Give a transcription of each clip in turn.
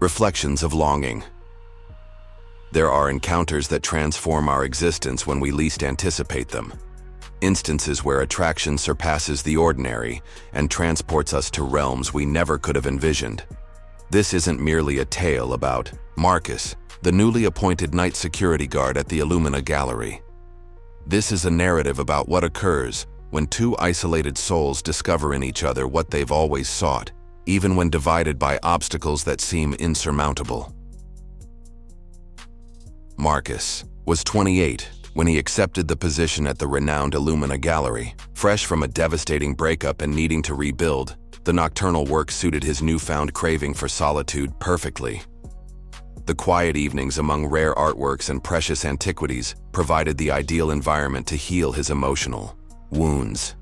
Reflections of longing. There are encounters that transform our existence when we least anticipate them. Instances where attraction surpasses the ordinary and transports us to realms we never could have envisioned. This isn't merely a tale about Marcus, the newly appointed night security guard at the Illumina Gallery. This is a narrative about what occurs when two isolated souls discover in each other what they've always sought, even when divided by obstacles that seem insurmountable. Marcus was 28 when he accepted the position at the renowned Illumina Gallery. Fresh from a devastating breakup and needing to rebuild, the nocturnal work suited his newfound craving for solitude perfectly. The quiet evenings among rare artworks and precious antiquities provided the ideal environment to heal his emotional wounds.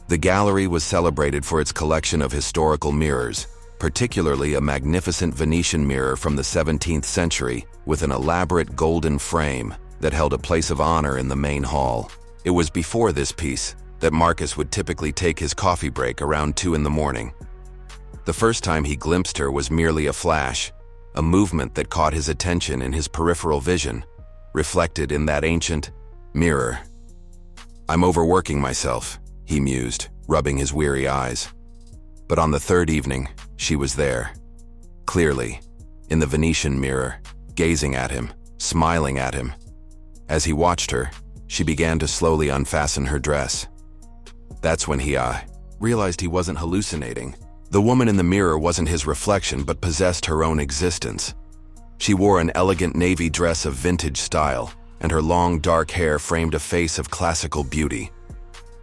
The gallery was celebrated for its collection of historical mirrors, particularly a magnificent Venetian mirror from the 17th century with an elaborate golden frame that held a place of honor in the main hall. It was before this piece that Marcus would typically take his coffee break around 2 in the morning. The first time he glimpsed her was merely a flash, a movement that caught his attention in his peripheral vision, reflected in that ancient mirror. "I'm overworking myself," he mused, rubbing his weary eyes. But on the third evening, she was there. Clearly, in the Venetian mirror, gazing at him, smiling at him. As he watched her, she began to slowly unfasten her dress. That's when he realized he wasn't hallucinating. The woman in the mirror wasn't his reflection but possessed her own existence. She wore an elegant navy dress of vintage style, and her long dark hair framed a face of classical beauty.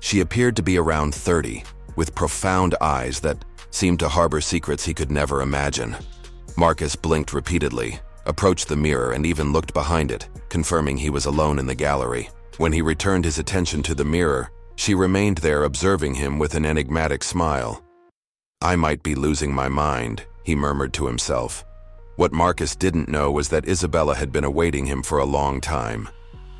She appeared to be around 30, with profound eyes that seemed to harbor secrets he could never imagine. Marcus blinked repeatedly, approached the mirror, and even looked behind it, confirming he was alone in the gallery. When he returned his attention to the mirror, she remained there observing him with an enigmatic smile. "I might be losing my mind," he murmured to himself. What Marcus didn't know was that Isabella had been awaiting him for a long time.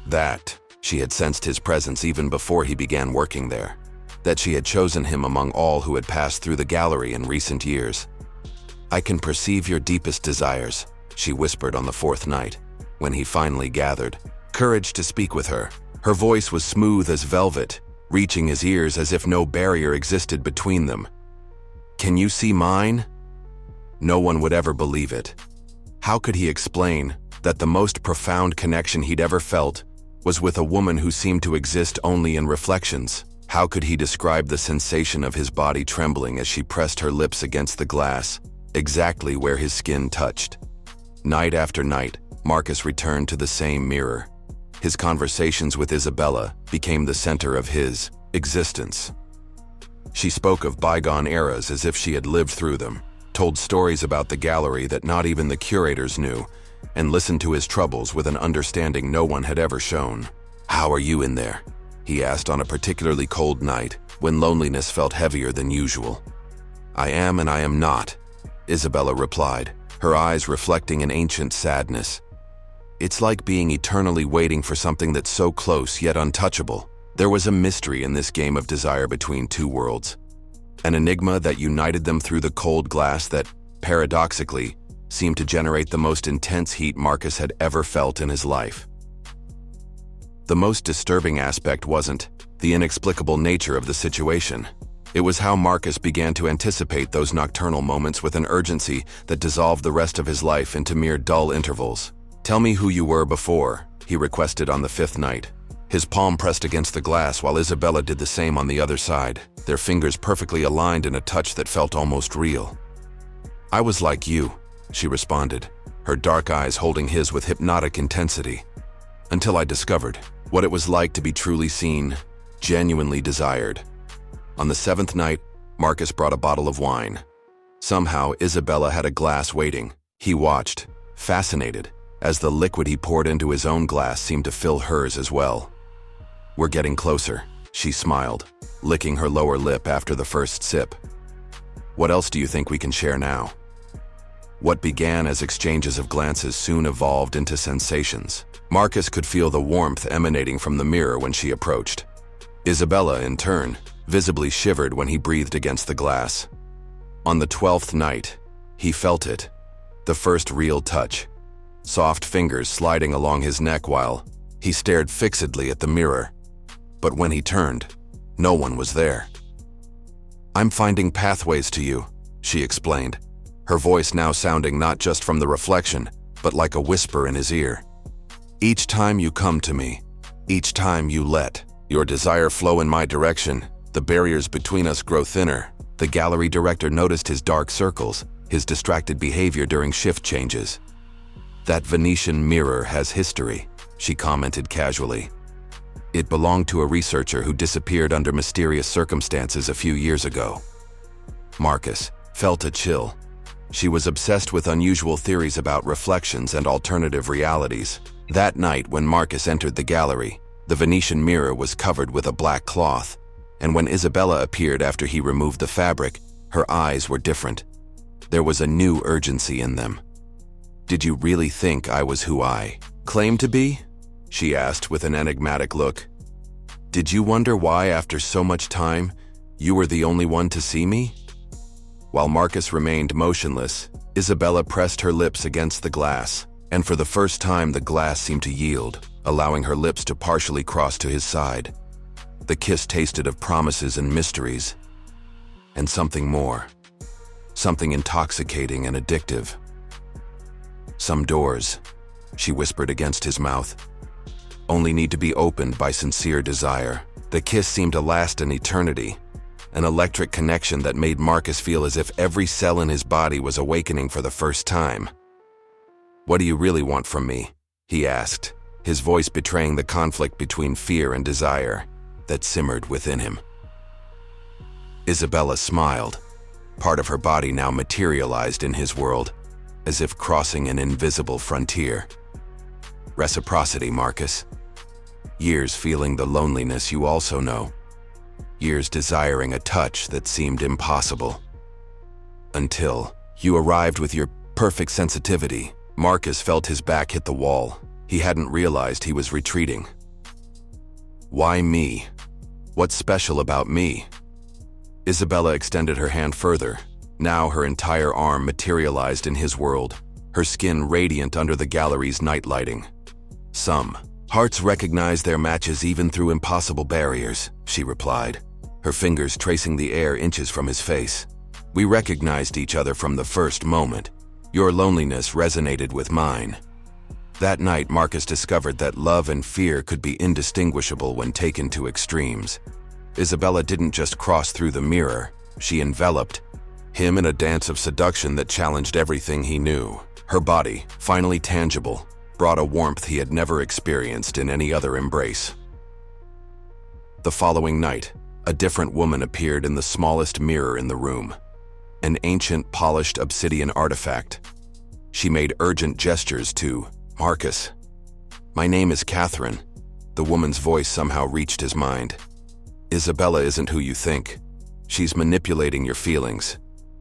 That she had sensed his presence even before he began working there. That she had chosen him among all who had passed through the gallery in recent years. "I can perceive your deepest desires," she whispered on the fourth night, when he finally gathered courage to speak with her. Her voice was smooth as velvet, reaching his ears as if no barrier existed between them. "Can you see mine?" No one would ever believe it. How could he explain that the most profound connection he'd ever felt was with a woman who seemed to exist only in reflections? How could he describe the sensation of his body trembling as she pressed her lips against the glass, exactly where his skin touched? Night after night, Marcus returned to the same mirror. His conversations with Isabella became the center of his existence. She spoke of bygone eras as if she had lived through them, told stories about the gallery that not even the curators knew, and listened to his troubles with an understanding no one had ever shown. "How are you in there?" he asked on a particularly cold night when loneliness felt heavier than usual. "I am and I am not," Isabella replied, her eyes reflecting an ancient sadness. "It's like being eternally waiting for something that's so close yet untouchable." There was a mystery in this game of desire between two worlds, an enigma that united them through the cold glass that, paradoxically, seemed to generate the most intense heat Marcus had ever felt in his life. The most disturbing aspect wasn't the inexplicable nature of the situation. It was how Marcus began to anticipate those nocturnal moments with an urgency that dissolved the rest of his life into mere dull intervals. "Tell me who you were before," he requested on the fifth night. His palm pressed against the glass while Isabella did the same on the other side, their fingers perfectly aligned in a touch that felt almost real. "I was like you," she responded, her dark eyes holding his with hypnotic intensity, "until I discovered what it was like to be truly seen, genuinely desired." On the seventh night, Marcus brought a bottle of wine. Somehow, Isabella had a glass waiting. He watched, fascinated, as the liquid he poured into his own glass seemed to fill hers as well. "We're getting closer," she smiled, licking her lower lip after the first sip. "What else do you think we can share now?" What began as exchanges of glances soon evolved into sensations. Marcus could feel the warmth emanating from the mirror when she approached. Isabella, in turn, visibly shivered when he breathed against the glass. On the 12th night, He felt it. The first real touch. Soft fingers sliding along his neck while he stared fixedly at the mirror. But when he turned, no one was there. "I'm finding pathways to you," she explained, her voice now sounding not just from the reflection, but like a whisper in his ear. "Each time you come to me, each time you let your desire flow in my direction, the barriers between us grow thinner." The gallery director noticed his dark circles, his distracted behavior during shift changes. "That Venetian mirror has history," she commented casually. "It belonged to a researcher who disappeared under mysterious circumstances a few years ago." Marcus felt a chill. She was obsessed with unusual theories about reflections and alternative realities. That night, when Marcus entered the gallery, the Venetian mirror was covered with a black cloth, and when Isabella appeared after he removed the fabric, her eyes were different. There was a new urgency in them. "Did you really think I was who I claimed to be?" she asked with an enigmatic look. "Did you wonder why, after so much time, you were the only one to see me?" While Marcus remained motionless, Isabella pressed her lips against the glass, and for the first time the glass seemed to yield, allowing her lips to partially cross to his side. The kiss tasted of promises and mysteries, and something more. Something intoxicating and addictive. "Some doors," she whispered against his mouth, "only need to be opened by sincere desire." The kiss seemed to last an eternity, an electric connection that made Marcus feel as if every cell in his body was awakening for the first time. "What do you really want from me?" he asked, his voice betraying the conflict between fear and desire that simmered within him. Isabella smiled. Part of her body now materialized in his world, as if crossing an invisible frontier. "Reciprocity, Marcus. Years feeling the loneliness you also know. Years desiring a touch that seemed impossible. Until you arrived with your perfect sensitivity." Marcus felt his back hit the wall. He hadn't realized he was retreating. "Why me? What's special about me?" Isabella extended her hand further. Now her entire arm materialized in his world, her skin radiant under the gallery's night lighting. "Some hearts recognize their matches even through impossible barriers," she replied, her fingers tracing the air inches from his face. "We recognized each other from the first moment. Your loneliness resonated with mine." That night, Marcus discovered that love and fear could be indistinguishable when taken to extremes. Isabella didn't just cross through the mirror, she enveloped him in a dance of seduction that challenged everything he knew. Her body, finally tangible, brought a warmth he had never experienced in any other embrace. The following night, a different woman appeared in the smallest mirror in the room, an ancient, polished obsidian artifact. She made urgent gestures to Marcus. "My name is Catherine." The woman's voice somehow reached his mind. "Isabella isn't who you think. She's manipulating your feelings."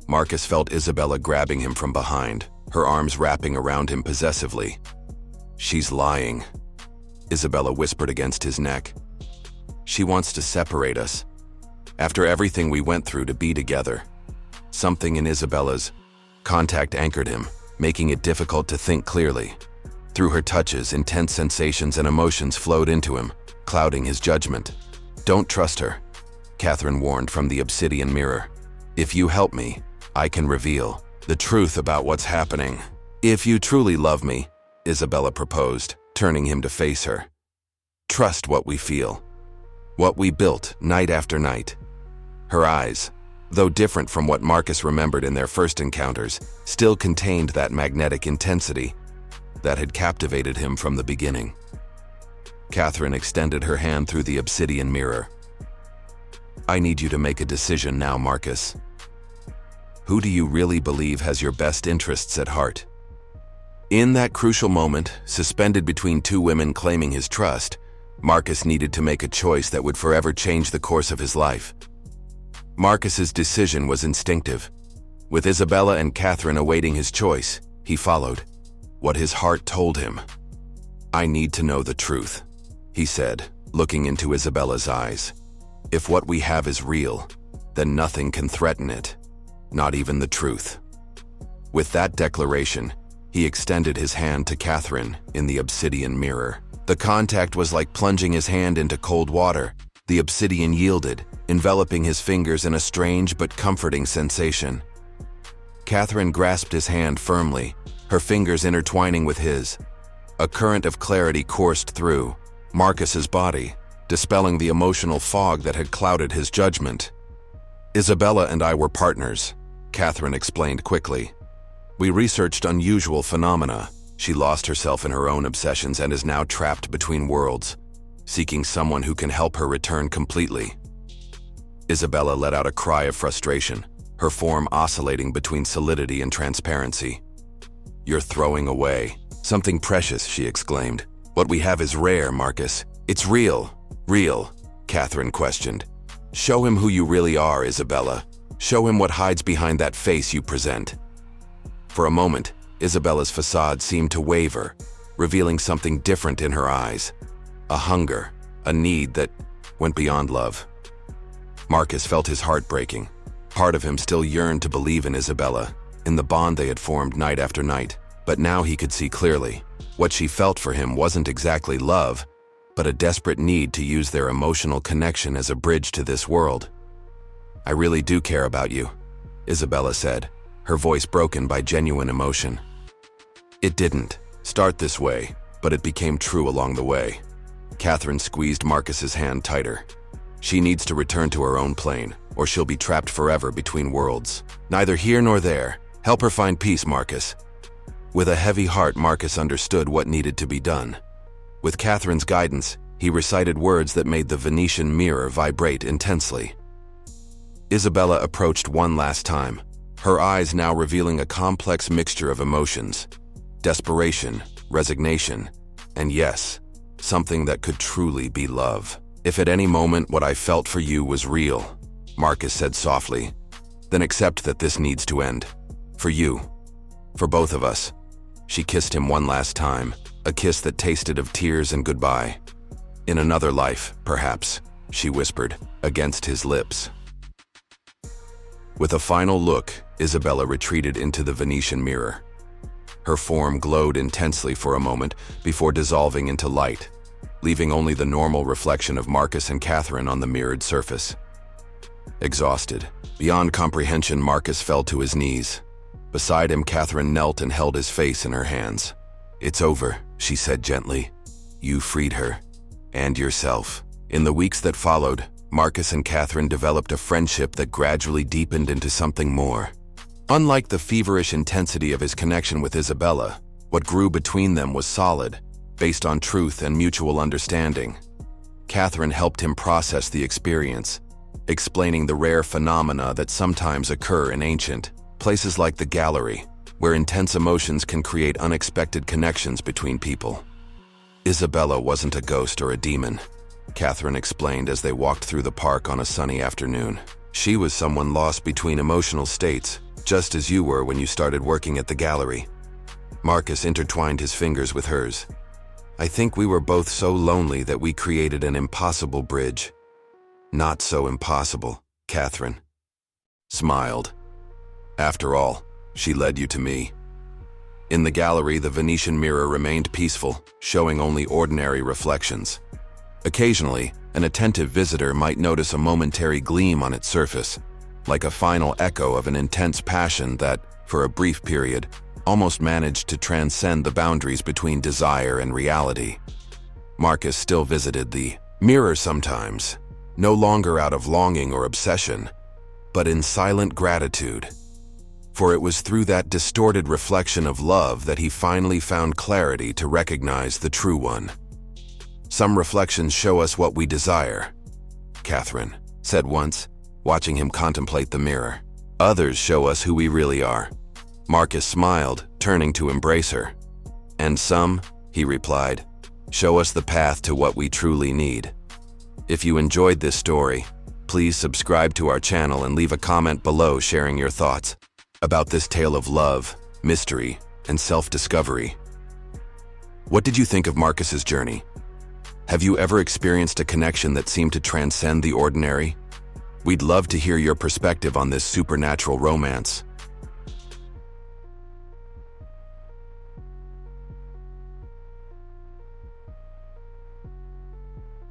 Marcus felt Isabella grabbing him from behind, her arms wrapping around him possessively. "She's lying," Isabella whispered against his neck. "She wants to separate us. After everything we went through to be together." Something in Isabella's contact anchored him, making it difficult to think clearly. Through her touches, intense sensations and emotions flowed into him, clouding his judgment. "Don't trust her," Catherine warned from the obsidian mirror. "If you help me, I can reveal the truth about what's happening." "If you truly love me," Isabella proposed, turning him to face her. "Trust what we feel, what we built night after night." Her eyes, though different from what Marcus remembered in their first encounters, still contained that magnetic intensity that had captivated him from the beginning. Catherine extended her hand through the obsidian mirror. "I need you to make a decision now, Marcus. Who do you really believe has your best interests at heart?" In that crucial moment, suspended between two women claiming his trust, Marcus needed to make a choice that would forever change the course of his life. Marcus's decision was instinctive. With Isabella and Catherine awaiting his choice, he followed what his heart told him. "I need to know the truth," he said, looking into Isabella's eyes. "If what we have is real, then nothing can threaten it, not even the truth." With that declaration, he extended his hand to Catherine in the obsidian mirror. The contact was like plunging his hand into cold water. The obsidian yielded, enveloping his fingers in a strange but comforting sensation. Catherine grasped his hand firmly, her fingers intertwining with his. A current of clarity coursed through Marcus's body, dispelling the emotional fog that had clouded his judgment. "Isabella and I were partners," Catherine explained quickly. "We researched unusual phenomena. She lost herself in her own obsessions and is now trapped between worlds, seeking someone who can help her return completely." Isabella let out a cry of frustration, her form oscillating between solidity and transparency. "You're throwing away something precious," she exclaimed. "What we have is rare, Marcus. It's real." "Real?" Catherine questioned. "Show him who you really are, Isabella. Show him what hides behind that face you present." For a moment, Isabella's facade seemed to waver, revealing something different in her eyes. A hunger, a need that went beyond love. Marcus felt his heart breaking. Part of him still yearned to believe in Isabella, in the bond they had formed night after night. But now he could see clearly. What she felt for him wasn't exactly love, but a desperate need to use their emotional connection as a bridge to this world. "I really do care about you," Isabella said, her voice broken by genuine emotion. "It didn't start this way, but it became true along the way." Catherine squeezed Marcus's hand tighter. "She needs to return to her own plane, or she'll be trapped forever between worlds. Neither here nor there. Help her find peace, Marcus." With a heavy heart, Marcus understood what needed to be done. With Catherine's guidance, he recited words that made the Venetian mirror vibrate intensely. Isabella approached one last time, her eyes now revealing a complex mixture of emotions: desperation, resignation, and yes, something that could truly be love. "If at any moment what I felt for you was real," Marcus said softly, "then accept that this needs to end. For you. For both of us." She kissed him one last time, a kiss that tasted of tears and goodbye. "In another life, perhaps," she whispered, against his lips. With a final look, Isabella retreated into the Venetian mirror. Her form glowed intensely for a moment before dissolving into light, leaving only the normal reflection of Marcus and Catherine on the mirrored surface. Exhausted, beyond comprehension, Marcus fell to his knees. Beside him, Catherine knelt and held his face in her hands. "It's over," she said gently. "You freed her. And yourself." In the weeks that followed, Marcus and Catherine developed a friendship that gradually deepened into something more. Unlike the feverish intensity of his connection with Isabella, what grew between them was solid, based on truth and mutual understanding. Catherine helped him process the experience, explaining the rare phenomena that sometimes occur in ancient places like the gallery, where intense emotions can create unexpected connections between people. Isabella wasn't a ghost or a demon, Catherine explained as they walked through the park on a sunny afternoon. She was someone lost between emotional states, just as you were when you started working at the gallery. Marcus intertwined his fingers with hers. "I think we were both so lonely that we created an impossible bridge." "Not so impossible," Catherine smiled. "After all, she led you to me." In the gallery, the Venetian mirror remained peaceful, showing only ordinary reflections. Occasionally, an attentive visitor might notice a momentary gleam on its surface, like a final echo of an intense passion that, for a brief period, almost managed to transcend the boundaries between desire and reality. Marcus still visited the mirror sometimes, no longer out of longing or obsession, but in silent gratitude. For it was through that distorted reflection of love that he finally found clarity to recognize the true one. "Some reflections show us what we desire," Catherine said once, watching him contemplate the mirror. "Others show us who we really are." Marcus smiled, turning to embrace her. "And some," he replied, "show us the path to what we truly need." If you enjoyed this story, please subscribe to our channel and leave a comment below sharing your thoughts about this tale of love, mystery, and self-discovery. What did you think of Marcus's journey? Have you ever experienced a connection that seemed to transcend the ordinary? We'd love to hear your perspective on this supernatural romance.